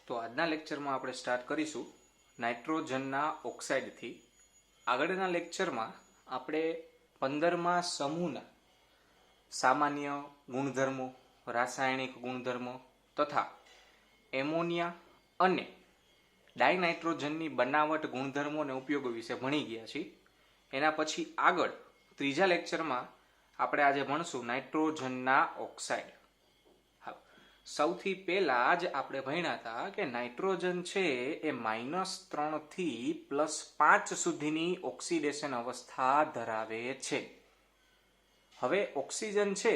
તો આજના લેક્ચરમાં આપણે સ્ટાર્ટ કરીશું નાઇટ્રોજનના ઓક્સાઇડથી. આગળના લેક્ચરમાં આપણે 15મા સમૂહના સામાન્ય ગુણધર્મો, રાસાયણિક ગુણધર્મો તથા એમોનિયા અને ડાયનાઇટ્રોજનની બનાવટ, ગુણધર્મો અને ઉપયોગો વિશે ભણી ગયા છીએ. એના પછી આગળ ત્રીજા લેક્ચરમાં આપણે આજે ભણશું નાઇટ્રોજનના ઓક્સાઇડ. સૌથી પહેલા જ આપણે ભણ્યા હતા કે નાઇટ્રોજન છે એ -3 થી +5 સુધીની ઓક્સિડેશન અવસ્થા ધરાવે છે. હવે ઓક્સિજન છે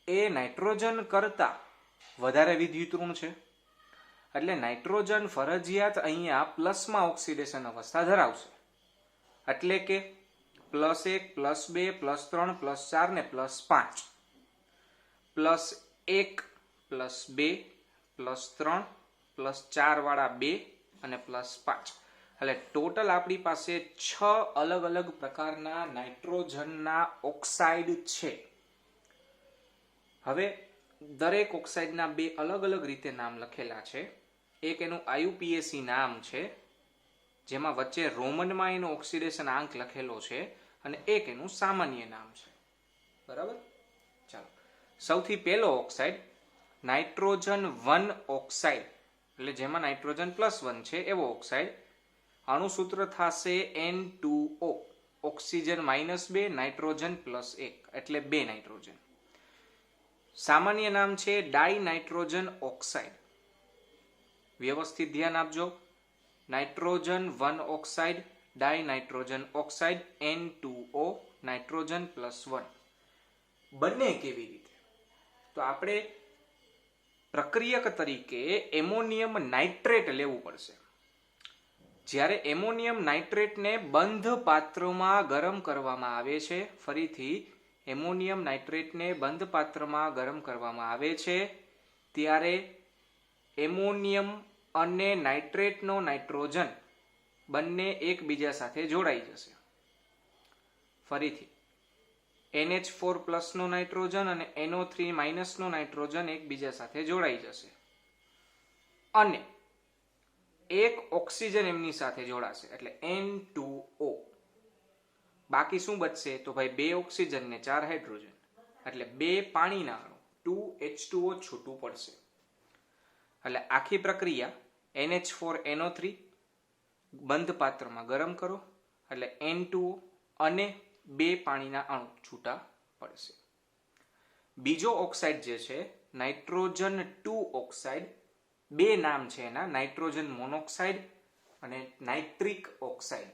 એ નાઇટ્રોજન કરતા વધારે વિદ્યુતઋણ છે, એટલે નાઇટ્રોજન ફરજિયાત અહીંયા પ્લસમાં ઓક્સિડેશન અવસ્થા ધરાવશે. એટલે કે +1, +2, +3, +4 ને +5. +1, +2, +3, +4 વાળા 2 અને +5. એટલે ટોટલ આપણી પાસે 6 અલગ અલગ પ્રકારના નાઇટ્રોજનના ઓક્સાઇડ છે. હવે દરેક ઓક્સાઇડના 2 અલગ અલગ રીતે નામ લખેલા છે. એક એનું IUPAC નામ છે, જેમાં વચ્ચે રોમનમાં એનો ઓક્સિડેશન આંક લખેલો છે, અને એક એનું સામાન્ય નામ છે. બરાબર? ચાલો, સૌથી પહેલો ઓક્સાઇડ નાઇટ્રોજન 1 ઓક્સાઇડ, એટલે જેમાં નાઇટ્રોજન +1 છે એવો ઓક્સાઇડ. અણુસૂત્ર થશે N2O, ઓક્સિજન -2, નાઇટ્રોજન +1, એટલે 2 નાઇટ્રોજન. સામાન્ય નામ છે ડાયનાઇટ્રોજન ઓક્સાઇડ. વ્યવસ્થિત ધ્યાન આપજો. Nitrogen 1 oxide, dinitrogen oxide, N2O, nitrogen +1. બંને કેવી રીતે? તો આપણે પ્રક્રિયક તરીકે એમોનિયમ નાઇટ્રેટ લેવું પડશે. જ્યારે એમોનિયમ નાઇટ્રેટને બંધ પાત્રમાં ગરમ કરવામાં આવે છે, ફરીથી એમોનિયમ નાઇટ્રેટને બંધ પાત્રમાં ગરમ કરવામાં આવે છે, ત્યારે એમોનિયમ અને નાઇટ્રેટનો નાઇટ્રોજન બંને એકબીજા સાથે જોડાઈ જશે. ફરીથી NH4+ નો નાઇટ્રોજન અને NO3- નો નાઇટ્રોજન એકબીજા સાથે જોડાઈ જશે, અને એક ઓક્સિજન એમની સાથે જોડાશે, એટલે N2O. બાકી શું બચશે? તો ભાઈ 2 ઓક્સિજન ને 4 હાઇડ્રોજન, એટલે 2 પાણીના અણુ, 2H2O છૂટું પડશે. એટલે આખી પ્રક્રિયા NH4NO3 બંધ પાત્રમાં ગરમ કરો, એટલે N2O અને 2 પાણીના અણુ છૂટા પડશે. બીજો ઓક્સાઇડ જે છે નાઇટ્રોજન 2 ઓક્સાઇડ, 2 નામ છે એના, નાઇટ્રોજન મોનોક્સાઇડ અને નાઇટ્રિક ઓક્સાઇડ.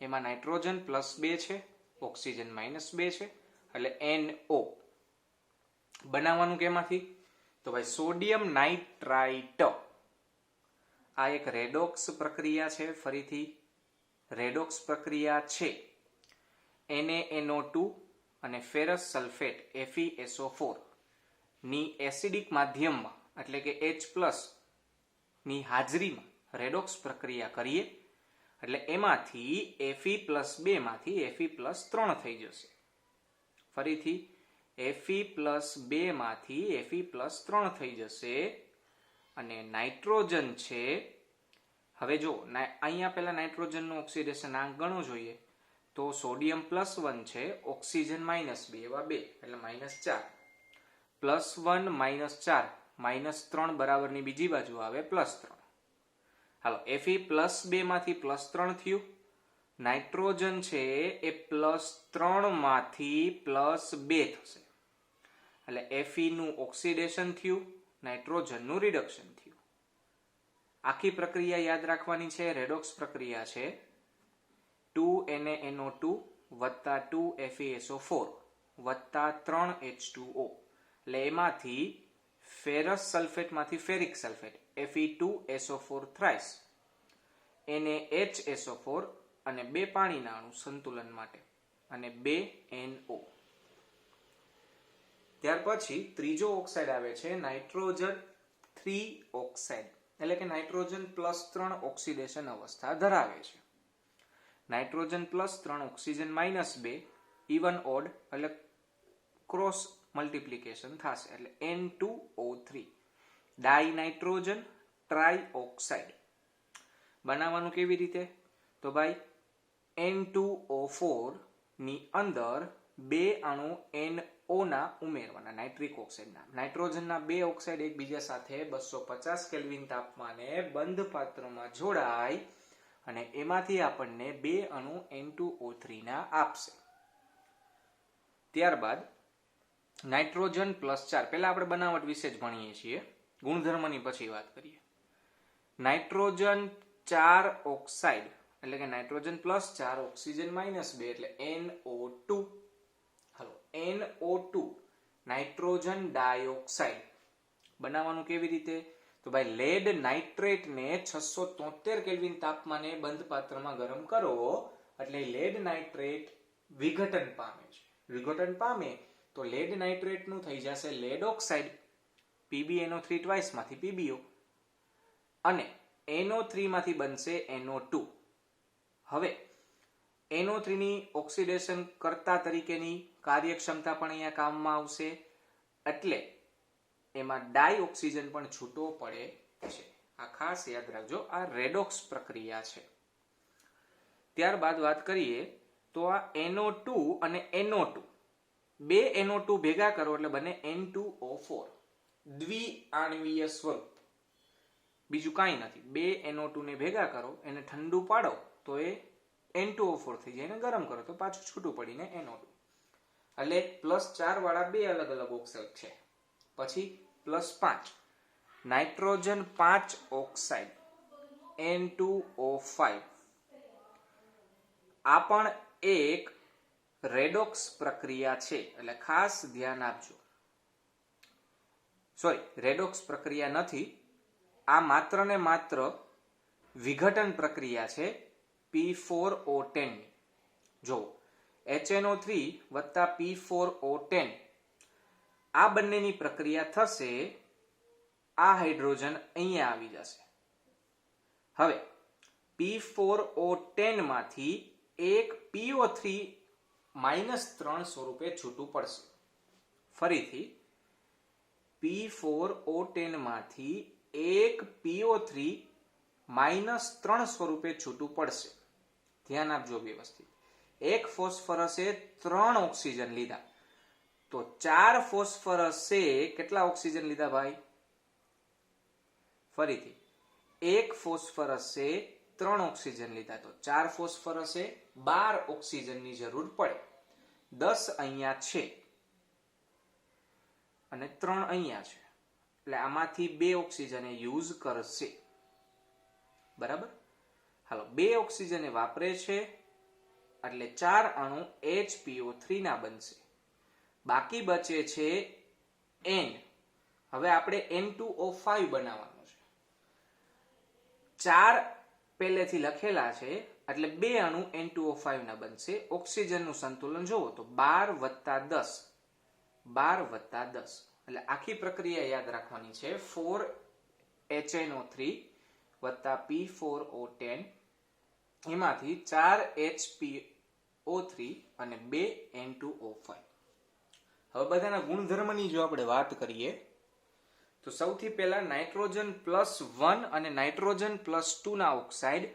એમાં નાઇટ્રોજન +2 છે, ઓક્સિજન -2 છે, એટલે NO. બનાવવાનું કેમાંથી? તો ભાઈ સોડિયમ નાઇટ્રાઇટ. આ એક રેડોક્સ પ્રક્રિયા છે. ફરીથી રેડોક્સ પ્રક્રિયા છે. NaNO2 અને ફેરસ સલ્ફેટ FeSO4 ની એસિડિક માધ્યમમાં, એટલે કે H+ ની હાજરીમાં રેડોક્સ પ્રક્રિયા કરીએ, એટલે એમાંથી Fe+2 માંથી Fe+3 થઈ જશે. ફરીથી Fe+2 માંથી Fe+3 થઈ જશે, અને નાઇટ્રોજન છે. હવે જો અહીંયા પહેલા નાઇટ્રોજનનો ઓક્સિડેશન આંક ગણવો જોઈએ, તો સોડિયમ +1 છે, ઓક્સિજન -2, એવા 2, એટલે -4. +1 -4 -3 બરાબરની બીજી બાજુ આવે +3. હાલો, Fe+2 માંથી +3 થયું. નાઇટ્રોજન છે એ +3 માંથી +2 થશે, એટલે Fe નું ઓક્સિડેશન થયું, નાઇટ્રોજનનું રિડક્શન થયું. આખી પ્રક્રિયા યાદ રાખવાની છે. રેડોક્સ પ્રક્રિયા છે 2NaNO2 + 2 FeSO4 + 3 H2O. એટલે એમાંથી ફેરસ સલ્ફેટમાંથી ferric sulphate Fe2SO4 thrice, NaHSO4 અને 2 પાણીના અણુ સંતુલન માટે, અને 2 NO. ત્યાર પછી ત્રીજો ઓક્સાઇડ આવે છે નાઇટ્રોજન 3 ઓક્સાઇડ, એટલે કે નાઇટ્રોજન +3 ઓક્સિડેશન અવસ્થા ધરાવે છે. નાઇટ્રોજન +3, ઓક્સિજન -2, ઇવન ઓડ, એટલે ક્રોસ મલ્ટીપ્લિકેશન થશે, એટલે N2O3. ડાયનાઇટ્રોજન ટ્રાઇઓક્સાઇડ. બનાવવાનું કેવી રીતે? તો ભાઈ N2O4 ની અંદર 2 અણુ NO ના ઉમેરવાના, નાઇટ્રિક ઓક્સાઇડના. નાઇટ્રોજનના 2 ઓક્સાઇડ એકબીજા સાથે 250 કેલ્વિન તાપમાને બંધ પાત્રમાં જોડાય અને એમાંથી આપણને 2 અણુ N2O3 ના આપશે. ત્યારબાદ નાઇટ્રોજન +4, પહેલા આપણે બનાવટ વિશે જ ભણીએ છીએ, ગુણધર્મની પછી વાત કરીએ. નાઇટ્રોજન 4 ઓક્સાઇડ એટલે કે નાઇટ્રોજન +4 ઓક્સિજન -2 એટલે NO2. હાલો, NO2 નાઇટ્રોજન ડાયોક્સાઇડ. બનાવવાનું કેવી રીતે? તો ભાઈ લેડ નાઇટ્રેટ ને 673 કેલ્વિન તાપમાને બંધ પાત્રમાં ગરમ કરો એટલે લેડ નાઇટ્રેટ વિઘટન પામે છે. વિઘટન પામે તો લેડ નાઇટ્રેટ નું થઈ જશે લેડ ઓક્સાઇડ, PbNO3 ટ્વાઇસ માંથી PbO, અને NO3 માંથી બનશે NO2. હવે NO3 ની ઓક્સિડેશન કર્તા તરીકેની કાર્યક્ષમતા પણ અહીંયા કામમાં આવશે, એટલે એમાં ડાયઓક્સિજન પણ છૂટો પડે છે. આ ખાસ યાદ રાખજો, આ રેડોક્સ પ્રક્રિયા છે. ત્યારબાદ વાત કરીએ તો આ NO2 અને NO2, 2 NO2 ભેગા કરો એટલે બને N2O4, દ્વિઆણ્વીય સ્વરૂપ, બીજું કાંઈ નથી. 2 NO2 ને ભેગા કરો, એને ઠંડુ પાડો તો એ N2O4 થઈ જાય, એને ગરમ કરો તો પાછું છૂટું પડીને NO2. એટલે +4 વાળા 2 અલગ અલગ ઓક્સાઇડ છે. પછી +5 નાઇટ્રોજન 5 ઓક્સાઇડ N2O5. આ પણ એક રેડોક્સ પ્રક્રિયા છે, એટલે ખાસ ધ્યાન આપજો. સોરી, રેડોક્સ પ્રક્રિયા નથી, આ માત્ર ને માત્ર વિઘટન પ્રક્રિયા છે P4O10 ની. જો HNO3 વત્તા P4O10, આ બંનેની પ્રક્રિયા થશે, આ હાઇડ્રોજન અહીંયા આવી જશે. હવે P4O10 માંથી એક PO3 -3 સ્વરૂપે છૂટું પડશે. ફરીથી P4O10 માંથી એક PO3 -3 સ્વરૂપે છૂટું પડશે. ધ્યાન આપજો વ્યવસ્થિત. એક ફોસ્ફરસે 3 ઓક્સિજન લીધા, તો 4 ફોસ્ફરસે કેટલા ઓક્સિજન લીધા ભાઈ? ફરીથી, એક ફોસ્ફરસે 3 ઓક્સિજન લીધા, તો 4 ફોસ્ફરસે 12 ઓક્સિજનની જરૂર પડે. 10 અહીંયા છે અને 3 અહીંયા છે, એટલે આમાંથી 2 ઓક્સિજન યુઝ કરશે. બરાબર? હાલો, 2 ઓક્સિજન વાપરે છે એટલે 4 અણુ HPO3 ના બનશે. બાકી બચે છે N. હવે આપણે N2O5 બનાવવાનું છે. 4 પહેલેથી લખેલા છે એટલે 2 અણુ N2O5 ના બનશે. ઓક્સિજનનું સંતુલન જોવો તો 12 + 10, 12 + 10, એટલે આખી પ્રક્રિયા યાદ રાખવાની છે. 4 HNO3 વત્તા P4O10, એમાંથી 4 HPO3 અને 2 N2O5. હવે બધાના ગુણધર્મની જો આપણે વાત કરીએ તો સૌથી પહેલા નાઇટ્રોજન +1 અને નાઇટ્રોજન +2 ના ઓક્સાઇડ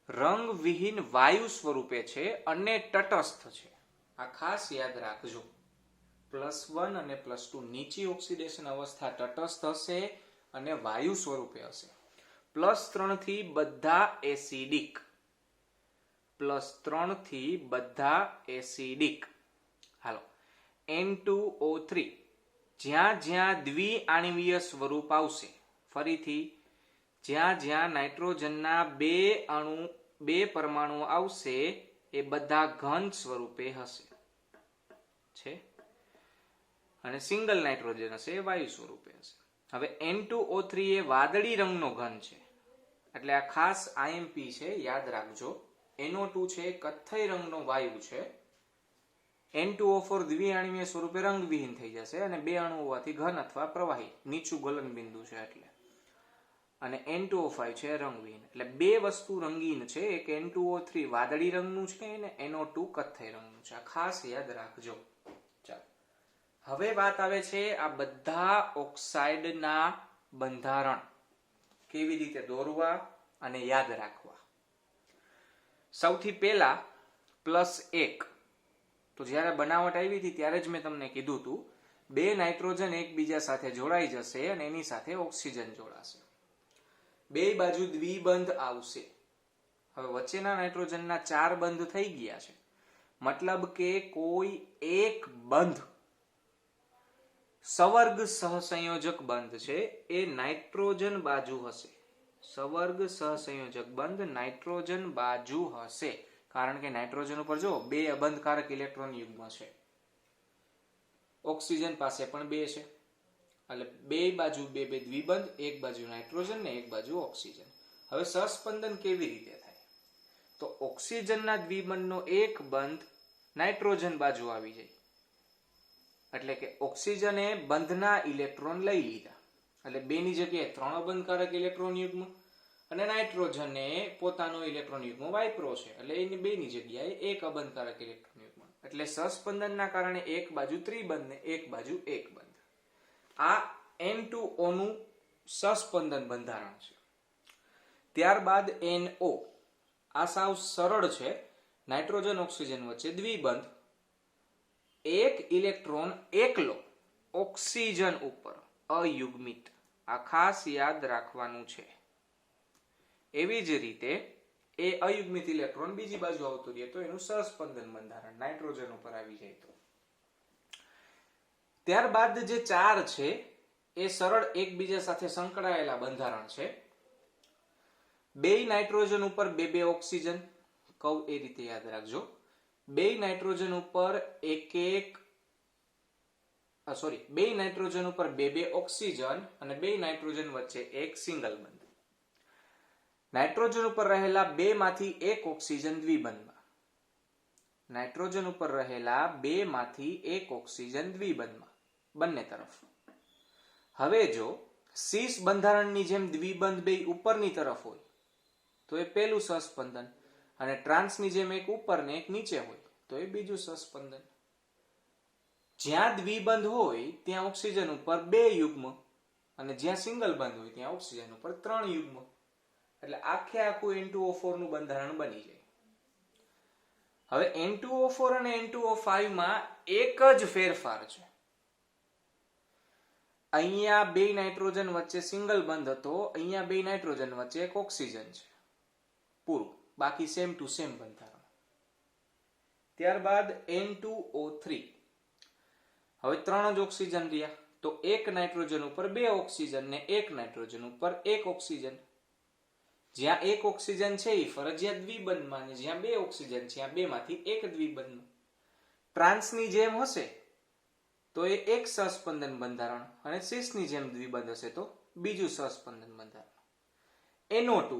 રંગવિહીન વાયુ સ્વરૂપે છે અને તટસ્થ છે. આ ખાસ યાદ રાખજો. +1 અને +2 નીચી ઓક્સિડેશન અવસ્થા તટસ્થ હશે અને વાયુ સ્વરૂપે હશે. +3 થી બધા એસિડિક, +3 થી બધા એસિડિક. હાલો, N2O3 જ્યાં જ્યાં દ્વિઆણ્વીય સ્વરૂપ આવશે, ફરીથી જ્યાં જ્યાં નાઇટ્રોજનના 2 પરમાણુ આવશે એ બધા ઘન સ્વરૂપે હશે છે, અને સિંગલ નાઇટ્રોજન હશે એ વાયુ સ્વરૂપે હશે. હવે N2O3 એ વાદળી રંગનો ઘન છે, એટલે આ ખાસ IMP છે, યાદ રાખજો. NO2 છે કથ્થઈ રંગનો વાયુ છે. N2O4 દ્વિઆણ્વીય સ્વરૂપે રંગવિહીન થઈ જશે અને 2 અણુ હોવાથી ઘન અથવા પ્રવાહી, નીચું ગલન બિંદુ છે એટલે. અને N2O5 છે રંગવિહીન. એટલે 2 વસ્તુ રંગીન છે, એક N2O3 વાદળી રંગનું છે અને NO2 કથ્થઈ રંગનું છે. આ ખાસ યાદ રાખજો. ચાલો, હવે વાત આવે છે આ બધા ઓક્સાઇડના બંધારણ. કેવી રીતે દોરવા અને યાદ રાખવા. સૌથી પહેલા +1, તો જ્યારે બનાવટ આવી હતી ત્યારે જ મેં તમને કીધું હતું 2 નાઇટ્રોજન એકબીજા સાથે જોડાઈ જશે અને એની સાથે ઓક્સિજન જોડાશે. બે બાજુ દ્વિબંધ આવશે. હવે વચ્ચેના નાઇટ્રોજનના 4 બંધ થઈ ગયા છે, મતલબ કે કોઈ એક બંધ સવર્ગ સહસંયોજક બંધ છે એ નાઇટ્રોજન બાજુ હશે. સવર્ગ સહસંયોજક બંધ નાઇટ્રોજન બાજુ હશે, કારણ કે નાઇટ્રોજન ઉપર જો 2 અબંધકારક ઇલેક્ટ્રોન યુગ્મ છે. ઓક્સિજન પાસે પણ 2 છે, એટલે બે બાજુ 2 દ્વિબંધ, એક બાજુ નાઇટ્રોજન ને એક બાજુ ઓક્સિજન. હવે સહસ્પંદન કેવી રીતે થાય? તો ઓક્સિજનના દ્વિબંધનો એક બંધ નાઇટ્રોજન બાજુ આવી જાય, એટલે કે ઓક્સિજને બંધના ઇલેક્ટ્રોન લઈ લીધા, એટલે 2 ની જગ્યાએ 3 અબંધકારક ઇલેક્ટ્રોન યુગ્મ અને નાઇટ્રોજને પોતાનો ઇલેક્ટ્રોન યુગ્મ વાપરો છે, એટલે એની 2 ની જગ્યાએ 1 અબંધકારક ઇલેક્ટ્રોન યુગ્મ. એટલે સહસ્પંદનના કારણે એક બાજુ ત્રિબંધ ને એક બાજુ એક બંધ. આ N2O નું સહસ્પંદન બંધારણ છે. ત્યારબાદ NO, આ સાવ સરળ છે. નાઇટ્રોજન ઓક્સિજન વચ્ચે દ્વિબંધ, એક ઇલેક્ટ્રોન એકલો ઓક્સિજન ઉપર અયુગ્મિત. આ ખાસ યાદ રાખવાનું છે. એવી જ રીતે એ અયુગ્મિત ઇલેક્ટ્રોન બીજી બાજુ આવતું રહે તો એનું સહસ્પંદન બંધારણ નાઇટ્રોજન ઉપર આવી જાય તો. ત્યારબાદ જે 4 છે એ સરળ એકબીજા સાથે સંકળાયેલા બંધારણ છે. 2 નાઇટ્રોજન ઉપર 2 ઓક્સિજન, કહું એ રીતે યાદ રાખજો. 2 નાઇટ્રોજન ઉપર 2 નાઇટ્રોજન ઉપર 2 ઓક્સિજન અને 2 નાઇટ્રોજન વચ્ચે એક સિંગલ બંધ. નાઇટ્રોજન ઉપર રહેલા 2 માંથી 1 ઓક્સિજન દ્વિબંધમાં. નાઇટ્રોજન ઉપર રહેલા 2 માંથી 1 ઓક્સિજન દ્વિબંધમાં, બંને તરફ. હવે જો સીસ બંધારણની જેમ દ્વિબંધ 2 ઉપરની તરફ હોય તો એ પહેલું સહસ્પંદન, અને ટ્રાન્સની જેમ એક ઉપર ને એક નીચે હોય તો એ બીજું સહસ્પંદન. જ્યાં દ્વિબંધ હોય ત્યાં ઓક્સિજન ઉપર 2 યુગ્મ અને જ્યાં સિંગલ બંધ હોય ત્યાં ઓક્સિજન ઉપર 3 યુગ્મ. એટલે આખે આખું N2O4 નું બંધારણ બની જાય. હવે N2O4 અને N2O5 માં એક જ ફેરફાર છે. અહીંયા 2 નાઇટ્રોજન વચ્ચે સિંગલ બંધ હતો, અહીંયા 2 નાઇટ્રોજન વચ્ચે એક ઓક્સિજન છે, પૂરું. બાકી સેમ ટુ સેમ બંધારણ. ત્યારબાદ N2O3. હવે 3 જ ઓક્સિજન રહ્યા, તો એક નાઇટ્રોજન ઉપર 2 ઓક્સિજન ને એક નાઇટ્રોજન ઉપર 1 ઓક્સિજન. જ્યાં 1 ઓક્સિજન છે એ ફરજિયાત દ્વિબંધમાં, અને જ્યાં 2 ઓક્સિજન છે ત્યાં 2 માંથી 1 દ્વિબંધમાં. ટ્રાન્સની જેમ હશે તો એ એક સહસ્પંદન બંધારણ, અને સીસની જેમ દ્વિબંધ હશે તો બીજું સહસ્પંદન બંધારણ. NO2,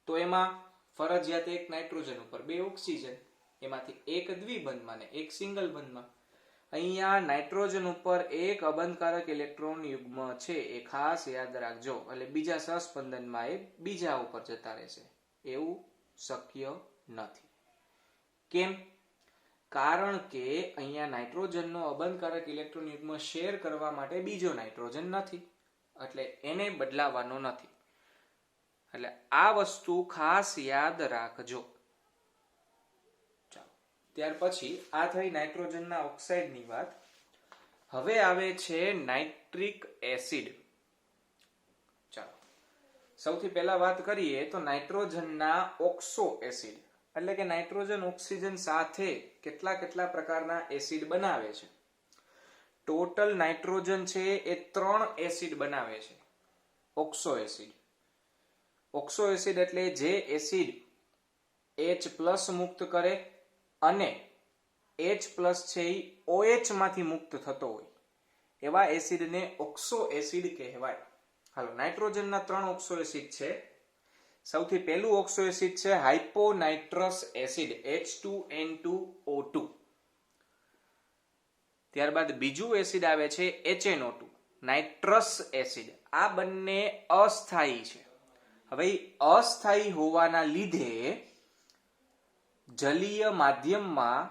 તો એમાં ફરજિયાત 1 નાઇટ્રોજન ઉપર 2 ઓક્સિજન, એમાંથી 1 દ્વિબંધમાં ને 1 સિંગલ બંધમાં. અહીંયા નાઇટ્રોજન ઉપર 1 અબંધકારક ઇલેક્ટ્રોન યુગ્મ છે, એ ખાસ યાદ રાખજો. એટલે બીજા સહસ્પંદનમાં એ બીજા ઉપર જતા રહેશે, એવું શક્ય નથી. કેમ? કારણ કે અહીંયા નાઇટ્રોજનનો અબંધકારક ઇલેક્ટ્રોન યુગ્મ શેર કરવા માટે બીજો નાઇટ્રોજન નથી, એટલે એને બદલાવાનો નથી. એટલે આ વસ્તુ ખાસ યાદ રાખજો. ચાલો, ત્યાર પછી આ થઈ નાઇટ્રોજનના ઓક્સાઇડની વાત. હવે આવે છે નાઇટ્રિક એસિડ. ચાલો, સૌથી પહેલા વાત કરીએ તો નાઇટ્રોજનના ઓક્સો એસિડ, એટલે કે નાઇટ્રોજન ઓક્સિજન સાથે કેટલા પ્રકારના એસિડ બનાવે છે. ટોટલ નાઇટ્રોજન છે એ 3 એસિડ બનાવે છે. Oxo acid. ઓક્સો એસિડ એટલે જે એસિડ H+ મુક્ત કરે અને H+ છે એ OH માંથી મુક્ત થતો હોય એવા એસિડને ઓક્સો એસિડ કહેવાય. હાલો, નાઇટ્રોજનના 3 ઓક્સો એસિડ છે. સૌથી પહેલું ઓક્સો એસિડ છે હાઇપોનાઇટ્રસ એસિડ, H2N2O2. ત્યારબાદ બીજું એસિડ આવે છે HNO2, નાઇટ્રસ એસિડ. આ બંને અસ્થાયી છે. હવે અસ્થાયી હોવાના લીધે જલીય માધ્યમમાં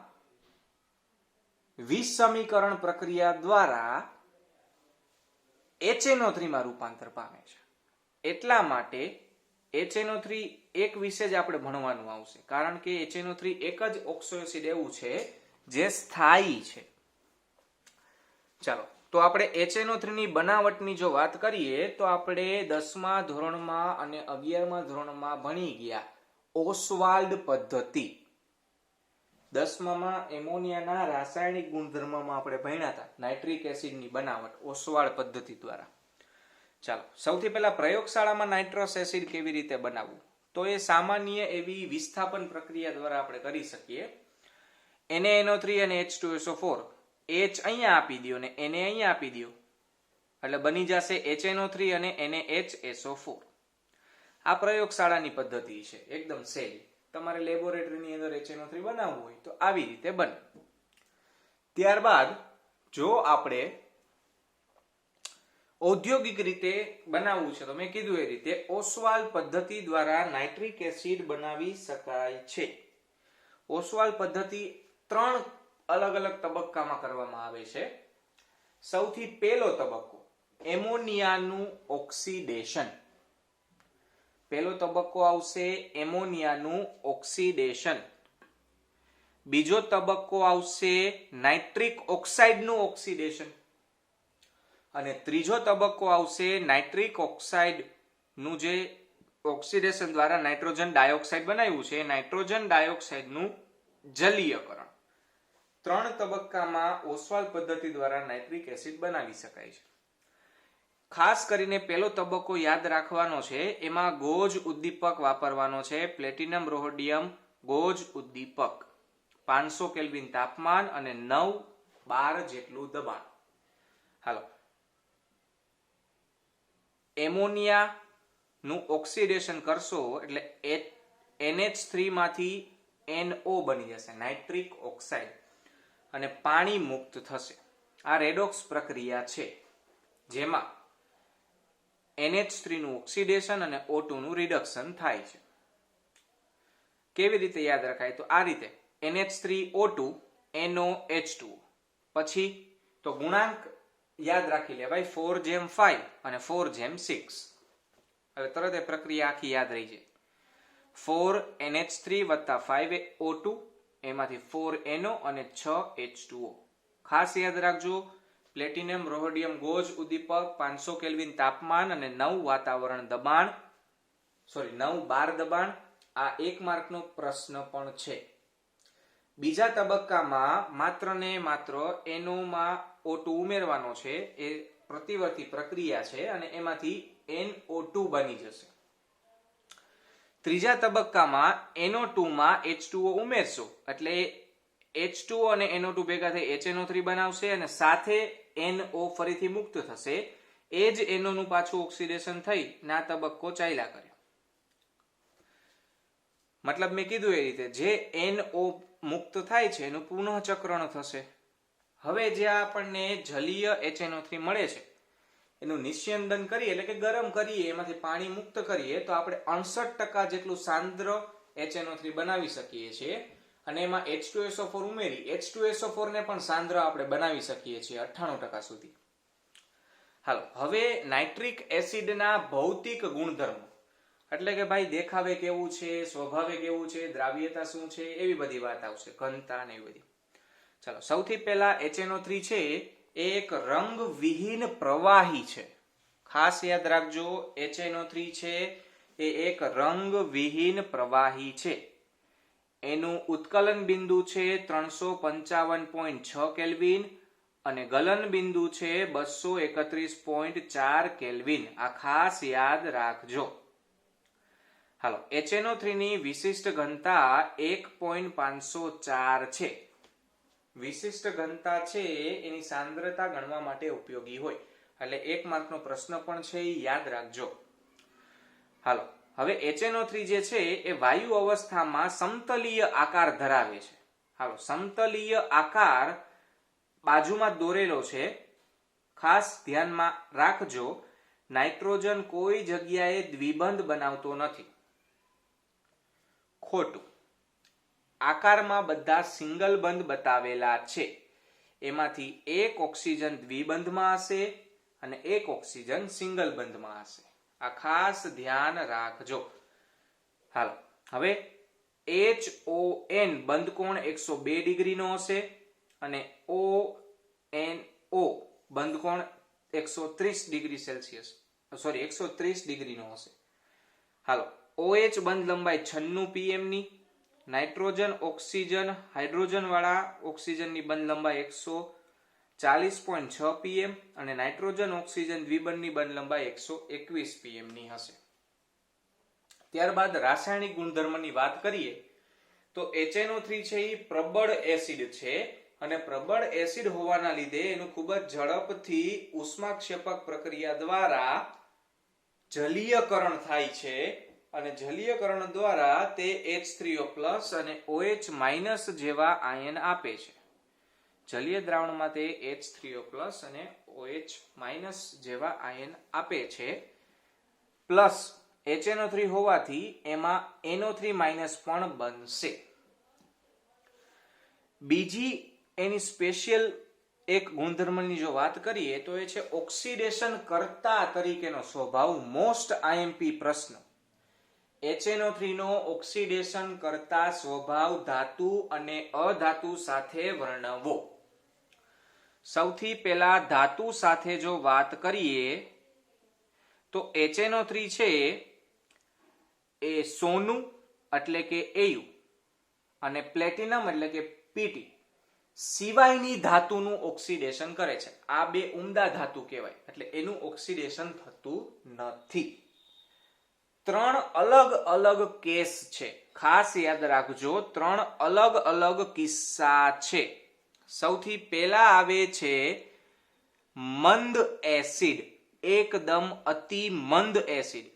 વિસમીકરણ પ્રક્રિયા દ્વારા HNO3 માં રૂપાંતર પામે છે. એટલા માટે HNO3 એક વિશે જ આપણે ભણવાનું આવશે, કારણ કે HNO3 એક જ ઓક્સો એસિડ એવું છે જે સ્થાયી છે. ચાલો, તો આપણે HNO3 ની બનાવટની જો વાત કરીએ તો આપણે 10મા ધોરણમાં અને 11મા ધોરણમાં ભણી ગયા ઓસ્વાલ્ડ પદ્ધતિ. 10મામાં એમોનિયાના રાસાયણિક ગુણધર્મમાં આપણે ભણ્યા હતા નાઇટ્રિક એસિડની બનાવટ ઓસ્વાલ્ડ પદ્ધતિ દ્વારા. ચાલો, સૌથી પહેલા પ્રયોગશાળામાં નાઇટ્રસ એસિડ કેવી રીતે બનાવવું, તો એ સામાન્ય એવી વિસ્થાપન પ્રક્રિયા દ્વારા આપણે કરી શકીએ. NaNO3 અને H2SO4, H અહીંયા આપી દો અને Na અહીંયા આપી દો એટલે બની જશે HNO3 અને NaHSO4. આ પ્રયોગશાળાની પદ્ધતિ છે, એકદમ સહેલી. તમારે લેબોરેટરીની અંદર HNO3 બનાવવું હોય તો આવી રીતે બને. ત્યારબાદ જો આપણે ઔદ્યોગિક રીતે બનાવવું છે તો મેં કીધું એ રીતે ઓસ્વાલ્ડ પદ્ધતિ દ્વારા નાઇટ્રિક એસિડ બનાવી શકાય છે. ઓસ્વાલ્ડ પદ્ધતિ 3 અલગ અલગ તબક્કામાં કરવામાં આવે છે. સૌથી પહેલો તબક્કો એમોનિયાનું ઓક્સિડેશન. પહેલો તબક્કો આવશે એમોનિયાનું ઓક્સિડેશન. બીજો તબક્કો આવશે નાઇટ્રિક ઓક્સાઇડનું ઓક્સિડેશન અને ત્રીજો તબક્કો આવશે નાઇટ્રિક ઓક્સાઇડનું જે ઓક્સિડેશન દ્વારા નાઇટ્રોજન ડાયોક્સાઇડ બનાવ્યું છે નાઇટ્રોજન ડાયોક્સાઇડનું જલીયકરણ. 3 તબક્કામાં ઓસ્વાલ્ડ પદ્ધતિ દ્વારા નાઇટ્રિક એસિડ બનાવી શકાય છે. ખાસ કરીને પહેલો તબક્કો યાદ રાખવાનો છે, એમાં ગોજ ઉદ્દીપક વાપરવાનો છે, પ્લેટિનમ રોહોડિયમ ગોજ ઉદ્દીપક. 500 કેલ્વિન તાપમાન અને 9 બાર જેટલું દબાણ. હાલો, એમોનિયા નું ઓક્સિડેશન કરશો એટલે NH3 માંથી NO બની જશે નાઇટ્રિક ઓક્સાઇડ અને પાણી મુક્ત થશે. આ રેડોક્સ પ્રક્રિયા છે જેમાં NH3 નું ઓક્સિડેશન અને O2 નું રિડક્શન થાય છે. કેવી રીતે યાદ રખાય, તો આ રીતે NH3O2 NOH2. પછી તો ગુણાંક યાદ રાખી લેવાય 4:5 અને 4:6. હવે તરત એ પ્રક્રિયા આખી યાદ રહી જાય. 4NH3 વત્તા 5O2 એમાંથી 4NO અને 6H2O. ખાસ યાદ રાખજો, પ્લેટિનમ રોહોડિયમ ગોજ ઉદ્દીપક 500 કેલ્વિન તાપમાન અને 9 વાતાવરણ દબાણ 9 બાર દબાણ. આ 1 માર્કનો પ્રશ્ન પણ છે. બીજા તબક્કામાં માત્ર ને માત્ર NO માં O2 ઉમેરવાનો છે, એ પ્રતિવર્તી પ્રક્રિયા છે અને એમાંથી NO2 બની જશે. ત્રીજા તબક્કામાં NO2 માં H2O ઉમેરશો એટલે H2O અને NO2 ભેગા થઈ HNO3 બનાવશે અને સાથે NO ફરીથી મુક્ત થશે. એ જ NO નું પાછું ઓક્સિડેશન થઈ ના તબક્કો ચાલ્યા કરે. મતલબ મેં કીધું એ રીતે જે NO મુક્ત થાય છે એનું પુનઃચક્રણ થશે. હવે જે આપણને જલીય HNO3 મળે છે એનું નિસ્યંદન કરીએ એટલે કે ગરમ કરીએ, એમાંથી પાણી મુક્ત કરીએ તો આપણે 68% જેટલું સાંદ્ર HNO3 બનાવી શકીએ છીએ અને એમાં H2SO4 ઉમેરી H2SO4 ને પણ સાંદ્ર આપણે બનાવી શકીએ છીએ 98% સુધી. હાલો, હવે નાઇટ્રિક એસિડના ભૌતિક ગુણધર્મો એટલે કે ભાઈ દેખાવે કેવું છે, સ્વભાવે કેવું છે, દ્રાવ્યતા શું છે, એવી બધી વાત આવશે, ઘનતા ને એવી બધી. ચાલો, સૌથી પહેલા HNO3 છે એ એક રંગવિહીન પ્રવાહી છે. ખાસ યાદ રાખજો, HNO3 છે એ એક રંગવિહીન પ્રવાહી છે. એનું ઉત્કલન બિંદુ છે 355.6 કેલ્વિન અને ગલન બિંદુ છે 231.4 કેલ્વિન. આ ખાસ યાદ રાખજો. હાલો, HNO3 ની વિશિષ્ટ ઘનતા 1.504 છે. વિશિષ્ટ ઘનતા છે એની સાંદ્રતા ગણવા માટે ઉપયોગી હોય એટલે 1 માર્કનો પ્રશ્ન પણ છે, એ યાદ રાખજો. હાલો, હવે HNO3 જે છે એ વાયુ અવસ્થામાં સમતલીય આકાર ધરાવે છે. હાલો, સમતલીય આકાર બાજુમાં દોરેલો છે, ખાસ ધ્યાનમાં રાખજો. નાઇટ્રોજન કોઈ જગ્યાએ દ્વિબંધ બનાવતો નથી. ખોટું. આકારમાં બધા સિંગલ બંધ બતાવેલા છે. એમાંથી એક ઓક્સિજન દ્વિબંધમાં હશે અને એક ઓક્સિજન સિંગલ બંધમાં હશે. આ ખાસ ધ્યાન રાખજો. હાલો, હવે HON બંધ કોણ 102 ડિગ્રીનો હશે અને ONO બંધ કોણ 130 ડિગ્રી સેલ્સિયસ, સોરી 130 ડિગ્રીનો હશે. હાલો, OH બંધ લંબાઈ 96 pm ની, નાઇટ્રોજન ઓક્સિજન હાઇડ્રોજન વાળા ઓક્સિજનની બંધ લંબાઈ 140.6 pm અને નાઇટ્રોજન ઓક્સિજન દ્વિબંધની બંધ લંબાઈ 121 pm ની હશે. ત્યારબાદ રાસાયણિક ગુણધર્મની વાત કરીએ તો HNO3 છે એ પ્રબળ એસિડ છે અને પ્રબળ એસિડ હોવાના લીધે એનું ખૂબ જ ઝડપથી ઉષ્માક્ષેપક પ્રક્રિયા દ્વારા જલીયકરણ થાય છે અને જલીયકરણ દ્વારા તે H3O+ અને OH- જેવા આયન આપે છે. જલીય દ્રાવણમાં તે H3O+ અને OH- જેવા આયન આપે છે. પ્લસ HNO3 હોવાથી એમાં NO3- પણ બનશે. બીજી એની સ્પેશિયલ એક ગુણધર્મની જો વાત કરીએ તો એ છે ઓક્સિડેશન કર્તા તરીકેનો સ્વભાવ. મોસ્ટ IMP પ્રશ્ન, HNO3 નો ઓક્સિડેશન કરતા સ્વભાવ ધાતુ અને અધાતુ સાથે વર્ણવો. સૌથી પહેલા ધાતુ સાથે જો વાત કરીએ તો HNO3 છે એ સોનું એટલે કે Au અને પ્લેટિનમ એટલે કે Pt સિવાયની ધાતુનું ઓક્સિડેશન કરે છે. આ બે ઉમદા ધાતુ કહેવાય એટલે એનું ઓક્સિડેશન થતું નથી. 3 અલગ અલગ કેસ છે, ખાસ યાદ રાખજો. 3 અલગ અલગ કિસ્સા છે. સૌથી પહેલા આવે છે મંદ એસિડ, એકદમ અતિ મંદ એસિડ.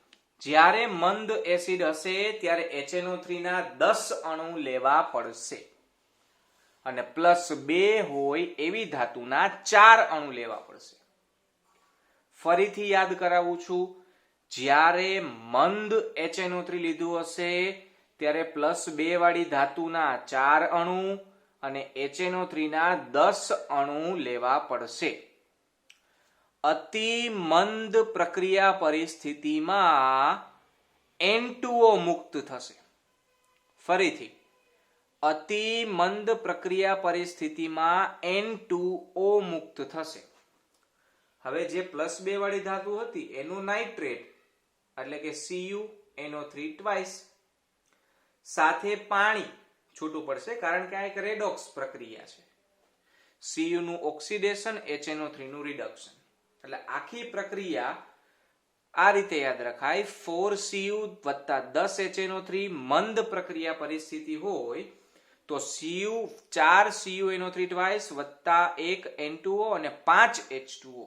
જ્યારે મંદ એસિડ હશે ત્યારે HNO3 ના 10 અણુ લેવા પડશે અને +2 હોય એવી ધાતુના 4 અણુ લેવા પડશે. ફરીથી યાદ કરાવું છું, જ્યારે મંદ HNO3 લીધું હશે ત્યારે +2 વાળી ધાતુના 4 અણુ અને HNO3 ના 10 અણુ લેવા પડશે. અતિ મંદ પ્રક્રિયા પરિસ્થિતિમાં N2O મુક્ત થશે. ફરીથી, અતિ મંદ પ્રક્રિયા પરિસ્થિતિમાં N2O મુક્ત થશે. હવે જે +2 વાળી ધાતુ હતી એનું નાઇટ્રેટ એટલે કે CuNO3 ટ્વાઇસ સાથે પાણી છૂટું પડશે કારણ કે આ એક રેડોક્સ પ્રક્રિયા છે. Cu નું ઓક્સિડેશન, HNO3 નું રિડક્શન. એટલે આખી પ્રક્રિયા આ રીતે યાદ રખાય. 4Cu + 10 HNO3 મંદ પ્રક્રિયા પરિસ્થિતિ હોય તો 4 CuNO3 ટ્વાઇસ + 1 N2O અને 5 H2O.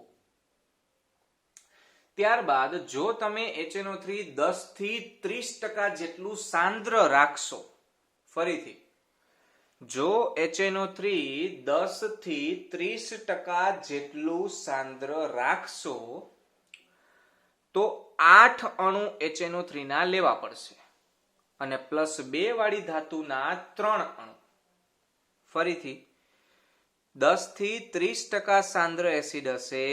ત્યારબાદ જો તમે HNO3 10 થી 30% જેટલું સાંદ્ર રાખશો, ફરીથી જો HNO3 10 થી 30% જેટલું સાંદ્ર રાખશો તો 8 અણુ HNO3 ના લેવા પડશે અને +2 વાળી ધાતુના 3 અણુ. ફરીથી 10 થી 30% સાંદ્ર એસિડ હશે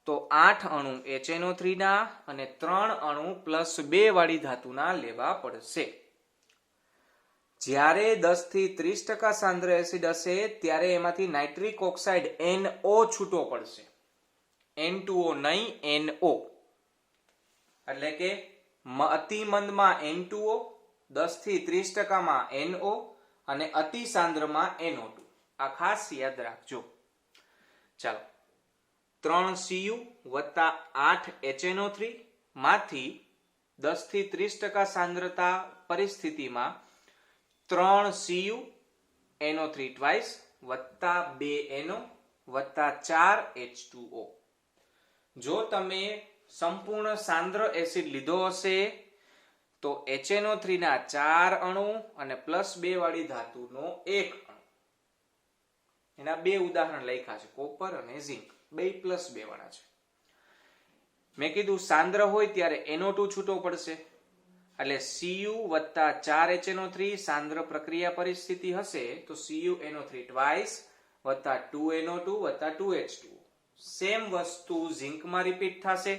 તો 8 અણુ HNO3 ના અને 3 અણુ +2 વાળી ધાતુના લેવા પડશે. જ્યારે 10 થી 30% સાંદ્ર એસિડ હશે ત્યારે એમાંથી નાઇટ્રિક ઓક્સાઇડ NO છૂટો પડશે. N2O નહીં, NO. એટલે કે અતિ મંદમાં N2O, 10 થી 30% માં NO અને અતિ સાંદ્રમાં NO2. આ ખાસ યાદ રાખજો. ચાલો, 3 Cu + 8 HNO3 માંથી 10 થી 30% સાંદ્રતા પરિસ્થિતિમાં 3 Cu NO3 twice + 2 NO + 4 H2O. જો તમે સંપૂર્ણ સાંદ્ર એસિડ લીધો હશે તો HNO3 ના 4 અણુ અને +2 વાળી ધાતુનો 1 અણુ. એના બે ઉદાહરણ લખ્યા છે, કોપર અને ઝિંક, બે +2 વાળા છે. મેં કીધું સાંદ્ર હોય ત્યારે NO2 છૂટો પડશે એટલે Cu + 4 HNO3 સાંદ્ર પ્રક્રિયા પરિસ્થિતિ હશે તો CuNO3 twice + 2 NO2 + 2 H2O. Same વસ્તુ ઝિંકમાં રિપીટ થશે.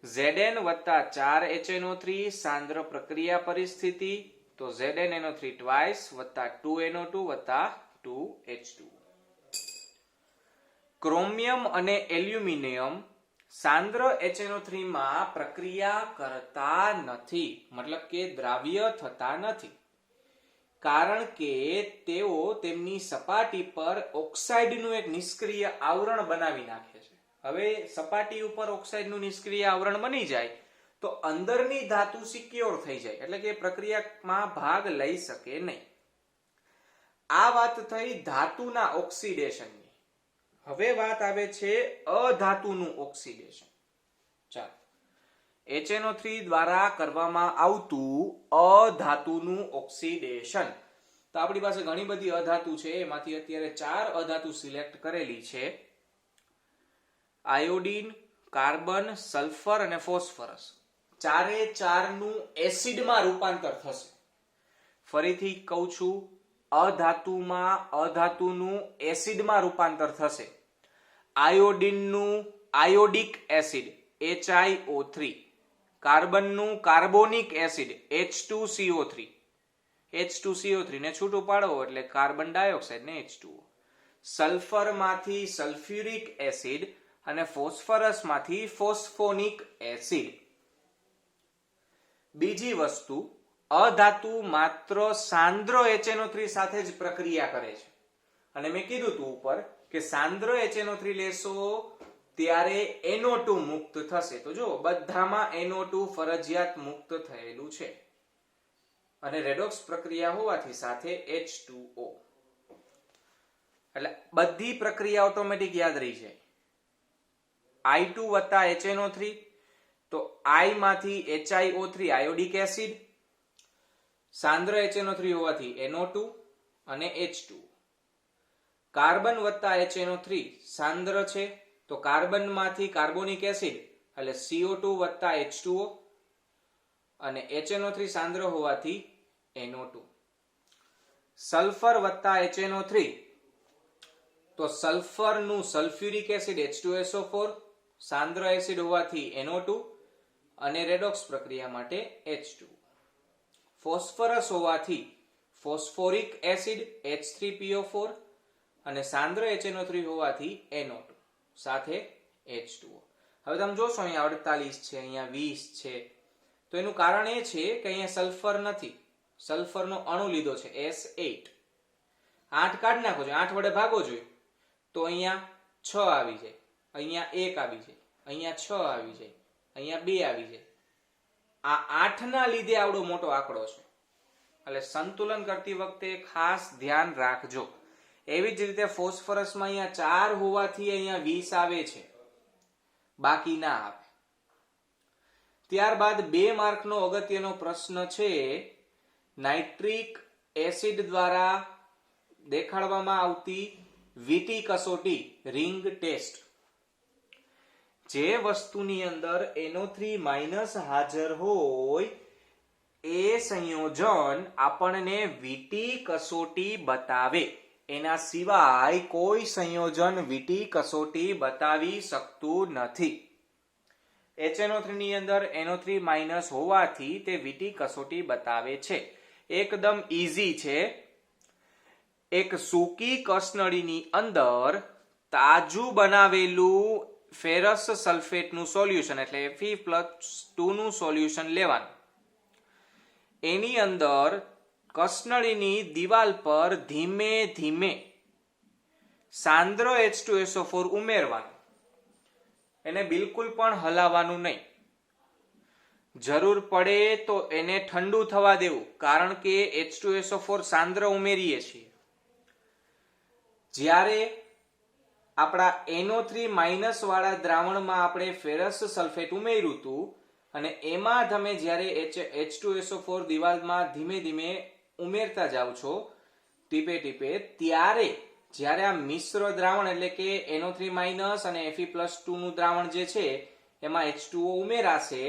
Zn વત્તા 4HNO3 સાંદ્ર પ્રક્રિયા પરિસ્થિતિ, તો ZnNO3 ટ્વાઇસ વત્તા 2NO2 વત્તા 2H2. ક્રોમિયમ અને એલ્યુમિનિયમ સાંદ્ર HNO3 માં પ્રક્રિયા કરતા નથી, મતલબ કે દ્રાવ્ય થતા નથી, કારણ કે તેઓ તેમની સપાટી પર ઓક્સાઇડનું એક નિષ્ક્રિય આવરણ બનાવી નાખે છે. હવે સપાટી ઉપર ઓક્સાઇડનું નિષ્ક્રિય આવરણ બની જાય તો અંદરની ધાતુ સિક્યોર થઈ જાય, એટલે કે પ્રક્રિયામાં ભાગ લઈ શકે નહીં. આ વાત થઈ ધાતુના ઓક્સિડેશનની. હવે વાત આવે છે અધાતુનું ઓક્સિડેશન. ચાલો, HNO3 દ્વારા કરવામાં આવતું અધાતુનું ઓક્સિડેશન. તો આપણી પાસે ઘણી બધી અધાતુ છે, એમાંથી અત્યારે 4 અધાતુ સિલેક્ટ કરેલી છે: આયોડીન, કાર્બન, સલ્ફર અને ફોસ્ફરસ. ચારે ચારનું એસિડમાં રૂપાંતર થશે. ફરીથી કહું છું, અધાતુમાં અધાતુનું એસિડમાં રૂપાંતર થશે. આયોડીનનું આયોડિક એસિડ HiO3, કાર્બનનું કાર્બોનિક એસિડ H2CO3. H2CO3 ને છૂટું પાડો એટલે કાર્બન ડાયોક્સાઇડ ને H2O. સલ્ફરમાંથી સલ્ફ્યુરિક એસિડ અને ફોસ્ફરસમાંથી ફોસ્ફોનિક એસિડ. બીજી વસ્તુ, અધાતુ માત્ર સાંદ્ર HNO3 સાથે જ પ્રક્રિયા કરે છે. અને મેં કીધું તું ઉપર કે સાંદ્ર HNO3 લેશો ત્યારે NO2 મુક્ત થશે. તો જો બધામાં NO2 ફરજિયાત મુક્ત થયેલું છે, અને રેડોક્સ પ્રક્રિયા હોવાથી સાથે H2O. એટલે બધી પ્રક્રિયા ઓટોમેટિક યાદ રહી જાય. I2 વત્તા HNO3, તો I માંથી HiO3 આયોડિક એસિડ, સાંદ્ર HNO3 હોવાથી NO2 અને H2O. કાર્બન વત્તા HNO3 સાંદ્ર છે, તો કાર્બન માંથી કાર્બોનિક એસિડ એટલે CO2 વત્તા H2O, અને HNO3 સાંદ્ર હોવાથી NO2. સલ્ફર વત્તા HNO3, તો સલ્ફરનું સલ્ફ્યુરિક એસિડ H2SO4, સાંદ્ર એસિડ હોવાથી NO2 અને રેડોક્સ પ્રક્રિયા માટે H2. ફોસ્ફરસ હોવાથી ફોસ્ફોરિક એસિડ H3PO4 અને સાંદ્ર HNO3 હોવાથી NO2 સાથે H2O. હવે તમે જોશો અહીંયા 48 છે, અહીંયા 20 છે, તો એનું કારણ એ છે કે અહીંયા સલ્ફર નથી, સલ્ફરનો અણુ લીધો છે S8. 8 કાઢી નાખો છો, 8 વડે ભાગો જોઈએ તો અહીંયા 6 આવી જાય, અહીંયા 1 આવી જાય, અહીંયા 6 આવી જાય, અહીંયા 2 આવી જાય. આ 8 ના લીધે આવડો મોટો આંકડો છે. એટલે સંતુલન કરતી વખતે ખાસ ધ્યાન રાખજો. એવી જ રીતે ફોસ્ફરસમાં અહીંયા 4 હોવાથી અહીંયા 20 આવે છે, બાકી ના આવે. ત્યારબાદ 2 માર્કનો અગત્યનો પ્રશ્ન છે, નાઇટ્રિક એસિડ દ્વારા દેખાડવામાં આવતી વીટી કસોટી રિંગ ટેસ્ટ. જે વસ્તુની અંદર NO3- હાજર હોય એ સંયોજન આપણને વીટી કસોટી બતાવે. એના સિવાય કોઈ સંયોજન વીટી કસોટી બતાવી શકતું નથી. HNO3 ની અંદર NO3- હોવાથી તે વીટી કસોટી બતાવે છે. એકદમ ઈઝી છે. એક સૂકી કસનળીની અંદર તાજું બનાવેલું ફેરસ સલ્ફેટનું સોલ્યુશન એટલે Fe+2 નું સોલ્યુશન લેવાનું. એની અંદર કસનળીની દિવાલ પર ધીમે ધીમે સાંદ્ર H2SO4 ઉમેરવાનું. એને બિલકુલ પણ હલાવવાનું નહીં. જરૂર પડે તો એને ઠંડુ થવા દેવું, કારણ કે H2SO4 સાંદ્ર ઉમેરીએ છીએ. જ્યારે આપણા NO3- વાળા દ્રાવણમાં આપણે ફેરસ સલ્ફેટ ઉમેર્યું હતું અને એમાં તમે જ્યારે H2SO4 દિવાલમાં ધીમે ધીમે ઉમેરતા જાવ છો ટીપે ટીપે, ત્યારે જ્યારે આ મિશ્ર દ્રાવણ એટલે કે NO3- અને Fe+2 નું દ્રાવણ જે છે એમાં H2O ઉમેરાશે,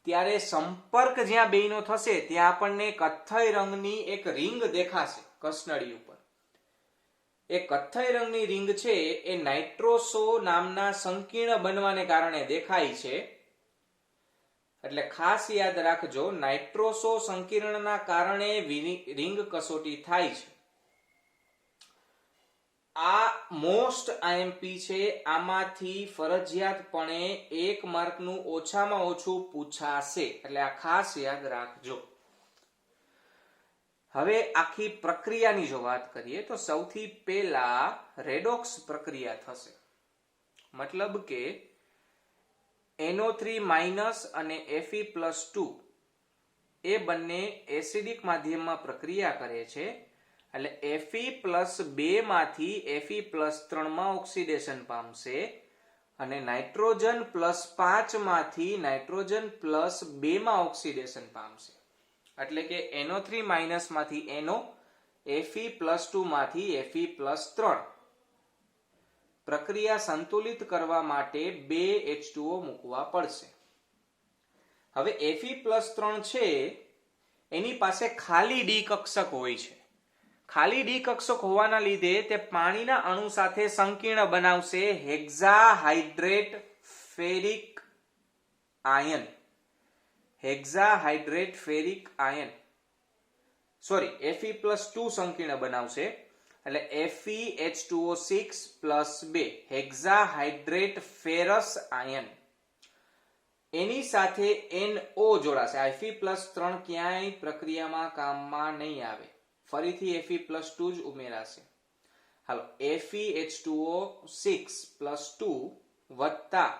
ત્યારે સંપર્ક જ્યાં બેયનો થશે ત્યાં આપણને કથ્થઈ રંગની એક રિંગ દેખાશે કસનળી ઉપર. એ કથ્થઈ રંગની રિંગ છે એ નાઇટ્રોસો નામના સંકીર્ણ બનવાને કારણે દેખાય છે. એટલે ખાસ યાદ રાખજો, નાઇટ્રોસો સંકીર્ણના કારણે રિંગ કસોટી થાય છે. આ મોસ્ટ આઈએમપી છે. આમાંથી ફરજિયાતપણે 1 માર્કનું ઓછામાં ઓછું પૂછાશે, એટલે આ ખાસ યાદ રાખજો. હવે આખી પ્રક્રિયાની જો વાત કરીએ તો સૌથી પહેલા રેડોક્સ પ્રક્રિયા થશે. મતલબ કે NO3- અને Fe+2 એ બંને એસિડિક માધ્યમમાં પ્રક્રિયા કરે છે. એટલે Fe+2 માંથી Fe+3 માં ઓક્સિડેશન પામશે અને નાઇટ્રોજન+5 માંથી નાઇટ્રોજન+2 માં ઓક્સિડેશન પામશે. એટલે કે NO3- માંથી NO, Fe+2 માંથી Fe+3. પ્રક્રિયા સંતુલિત કરવા માટે 2 H2O મૂકવા પડશે. હવે Fe+3 છે એની પાસે ખાલી ડી કક્ષક હોય છે. ખાલી ડી કક્ષક હોવાના લીધે તે પાણીના અણુ સાથે સંકીર્ણ બનાવશે hexahydrate ferric ion. Hexahydrate ferric ion Fe+2 સંકીર્ણ બનાવશે. એટલે FeH2O6+2 હેક્સાહાઇડ્રેટ ફેરસ આયન. એની સાથે NO જોડાશે. Fe+3 ક્યાંય પ્રક્રિયામાં કામમાં નહીં આવે, ફરીથી Fe+2 જ ઉમેરાશે. હાલો, FeH2O6+2 વત્તા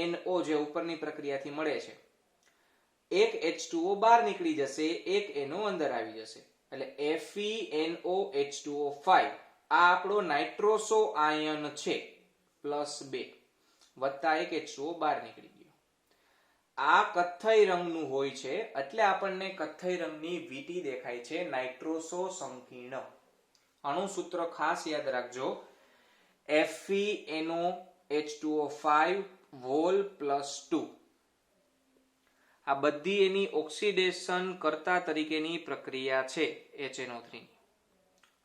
NO જે ઉપરની પ્રક્રિયાથી મળે છે, એક H2O બહાર નીકળી જશે, એક NO અંદર આવી જશે. એટલે FeNOH2O5 આ આપણો નાઇટ્રોસો આયન છે, +2 વત્તા એક H2O બહાર નીકળી ગયો. આ કથ્થઈ રંગનું હોય છે એટલે આપણને કથ્થઈ રંગની વીટી દેખાય છે, નાઇટ્રોસો સંકીર્ણ. અણુસૂત્ર ખાસ યાદ રાખજો, FeNOH2O5 આ બધી એની ઓક્સિડેશન કરતા તરીકેની પ્રક્રિયા છે HNO3.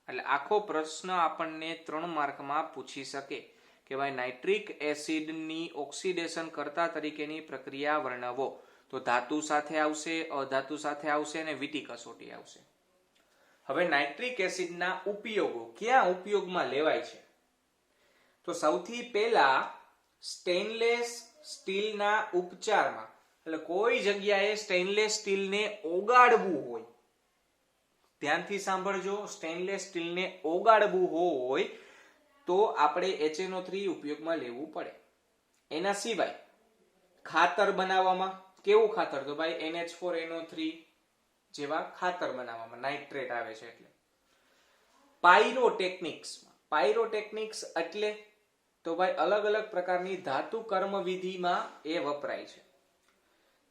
એટલે આખો પ્રશ્ન આપણને 3 માર્કમાં પૂછી શકે કે ભાઈ નાઇટ્રિક એસિડની ઓક્સિડેશન કરતા તરીકેની પ્રક્રિયા વર્ણવો. તો ધાતુ સાથે આવશે, અધાતુ સાથે આવશે અને વીટી કસોટી આવશે. હવે નાઇટ્રિક એસિડના ઉપયોગો ક્યાં ઉપયોગમાં લેવાય છે? તો સૌથી પહેલા સ્ટેનલેસ સ્ટીલના ઉપચારમાં, એટલે કોઈ જગ્યાએ સ્ટેનલેસ સ્ટીલને ઓગાળવું હોય, ધ્યાનથી સાંભળજો, સ્ટેનલેસ સ્ટીલને ઓગાળવું હોય તો આપણે HNO3 ઉપયોગમાં લેવું પડે. એના સિવાય ખાતર બનાવવામાં, કેવું ખાતર? તો ભાઈ NH4NO3 જેવા ખાતર બનાવવામાં નાઇટ્રેટ આવે છે. એટલે પાયરોટેકનિક્સ એટલે તો ભાઈ અલગ અલગ પ્રકારની ધાતુ કર્મ વિધિમાં એ વપરાય છે.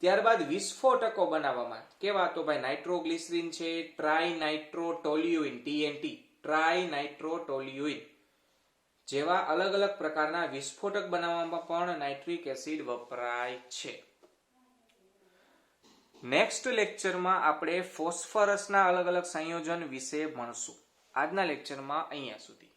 ત્યારબાદ વિસ્ફોટકો બનાવવામાં, કેવા? તો ભાઈ નાઇટ્રોગ્લિસરીન છે, ટ્રાઇનાઇટ્રોટોલ્યુઇન TNT, ટ્રાઇનાઇટ્રોટોલ્યુઇન જેવા અલગ અલગ પ્રકારના વિસ્ફોટક બનાવવામાં પણ નાઇટ્રિક એસિડ વપરાય છે. નેક્સ્ટ લેક્ચરમાં આપણે ફોસ્ફરસના અલગ અલગ સંયોજન વિશે ભણશું. આજના લેક્ચરમાં અહીંયા સુધી.